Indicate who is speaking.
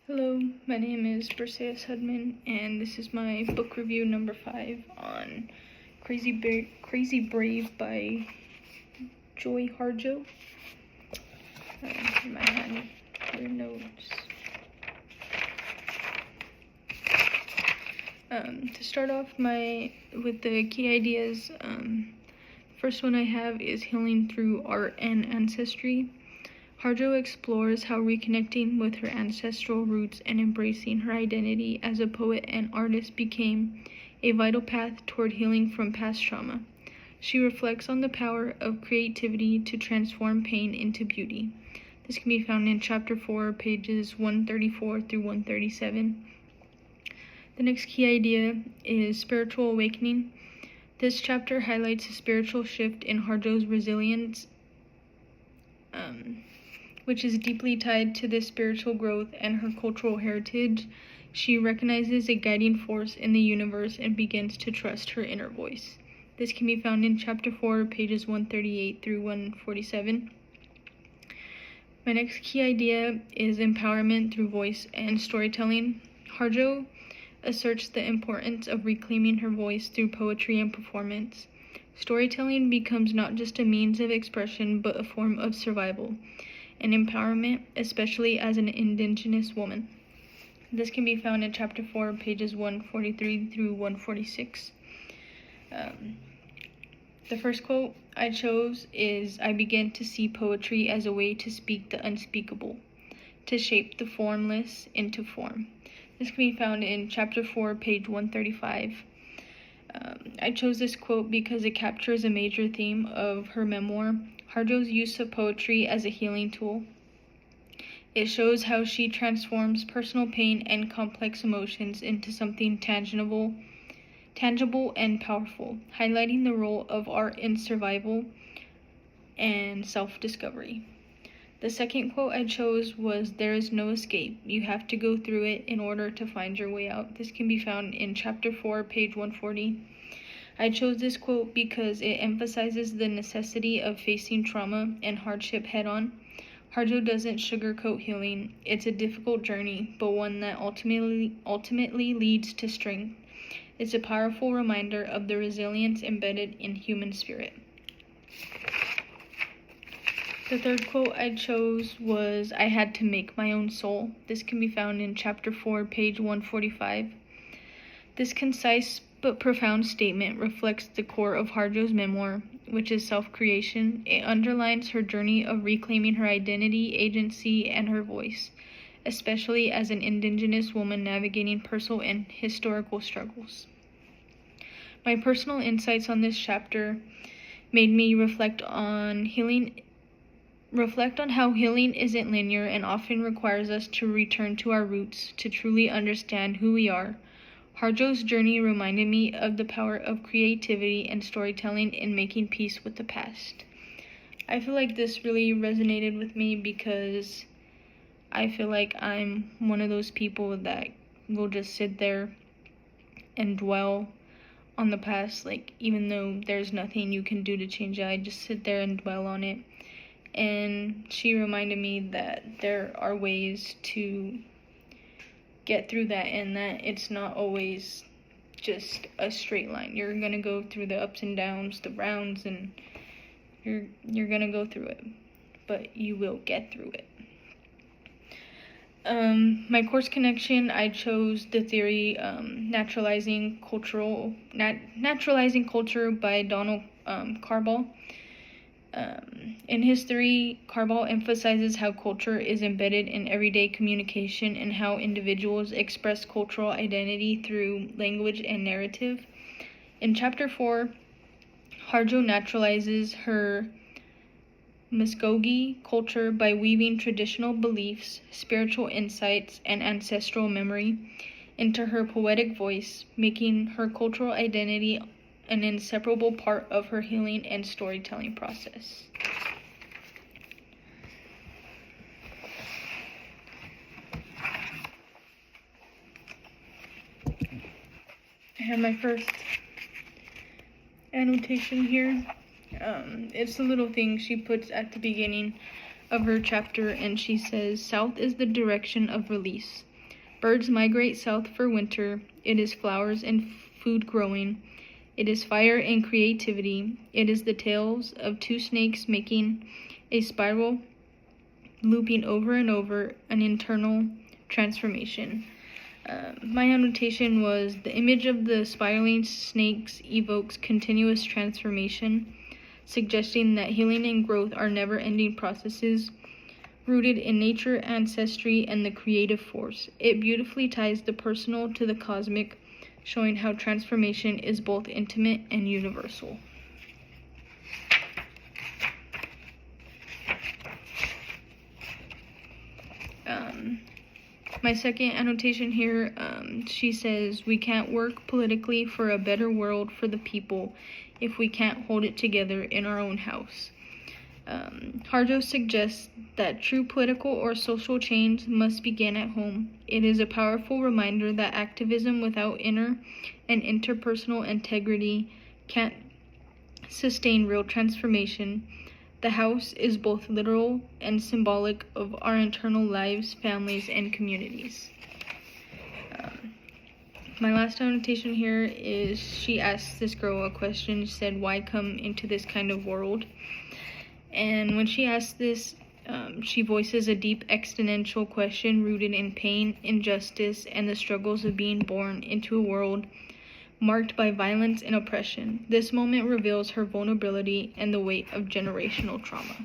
Speaker 1: Hello, my name is Briseis Hudman, and this is my book review number 5 on Crazy Brave by Joy Harjo. In my hand, your notes. To start off with the key ideas, first one I have is healing through art and ancestry. Harjo explores how reconnecting with her ancestral roots and embracing her identity as a poet and artist became a vital path toward healing from past trauma. She reflects on the power of creativity to transform pain into beauty. This can be found in Chapter 4, pages 134 through 137. The next key idea is spiritual awakening. This chapter highlights a spiritual shift in Harjo's resilience, which is deeply tied to this spiritual growth and her cultural heritage. She recognizes a guiding force in the universe and begins to trust her inner voice. This can be found in Chapter 4, pages 138 through 147. My next key idea is empowerment through voice and storytelling. Harjo asserts the importance of reclaiming her voice through poetry and performance. Storytelling becomes not just a means of expression, but a form of survival and empowerment, especially as an Indigenous woman. This can be found in Chapter 4, pages 143 through 146. The first quote I chose is, "I begin to see poetry as a way to speak the unspeakable, to shape the formless into form." This can be found in Chapter 4, page 135. I chose this quote because it captures a major theme of her memoir, Harjo's use of poetry as a healing tool. It shows how she transforms personal pain and complex emotions into something tangible and powerful, highlighting the role of art in survival and self-discovery. The second quote I chose was, "There is no escape. You have to go through it in order to find your way out." This can be found in Chapter 4, page 140. I chose this quote because it emphasizes the necessity of facing trauma and hardship head-on. Harjo doesn't sugarcoat healing. It's a difficult journey, but one that ultimately leads to strength. It's a powerful reminder of the resilience embedded in human spirit. The third quote I chose was, "I had to make my own soul." This can be found in Chapter 4, page 145. This concise but profound statement reflects the core of Harjo's memoir, which is self-creation. It underlines her journey of reclaiming her identity, agency, and her voice, especially as an Indigenous woman navigating personal and historical struggles. My personal insights on this chapter made me reflect on how healing isn't linear and often requires us to return to our roots to truly understand who we are. Harjo's journey reminded me of the power of creativity and storytelling in making peace with the past. I feel like this really resonated with me because I feel like I'm one of those people that will just sit there and dwell on the past, like even though there's nothing you can do to change it, I just sit there and dwell on it. And she reminded me that there are ways to get through that, and that it's not always just a straight line. You're gonna go through the ups and downs, the rounds, and you're gonna go through it, but you will get through it. My course connection, I chose the theory Naturalizing Culture by Donald Carball. In his theory, Carball emphasizes how culture is embedded in everyday communication and how individuals express cultural identity through language and narrative. In Chapter 4, Harjo naturalizes her Muskogee culture by weaving traditional beliefs, spiritual insights, and ancestral memory into her poetic voice, making her cultural identity an inseparable part of her healing and storytelling process. I have my first annotation here. It's a little thing she puts at the beginning of her chapter, and she says, "South is the direction of release. Birds migrate south for winter. It is flowers and food growing. It is fire and creativity. It is the tales of two snakes making a spiral, looping over and over, an internal transformation. My annotation was the image of the spiraling snakes evokes continuous transformation, suggesting that healing and growth are never-ending processes rooted in nature, ancestry, and the creative force. It beautifully ties the personal to the cosmic, showing how transformation is both intimate and universal. My second annotation here, she says, we can't work politically for a better world for the people if we can't hold it together in our own house. Harjo suggests that true political or social change must begin at home. It is a powerful reminder that activism without inner and interpersonal integrity can't sustain real transformation. The house is both literal and symbolic of our internal lives, families, and communities. My last annotation here is she asked this girl a question. She said, why come into this kind of world? And when she asked this, she voices a deep existential question rooted in pain, injustice, and the struggles of being born into a world marked by violence and oppression. This moment reveals her vulnerability and the weight of generational trauma.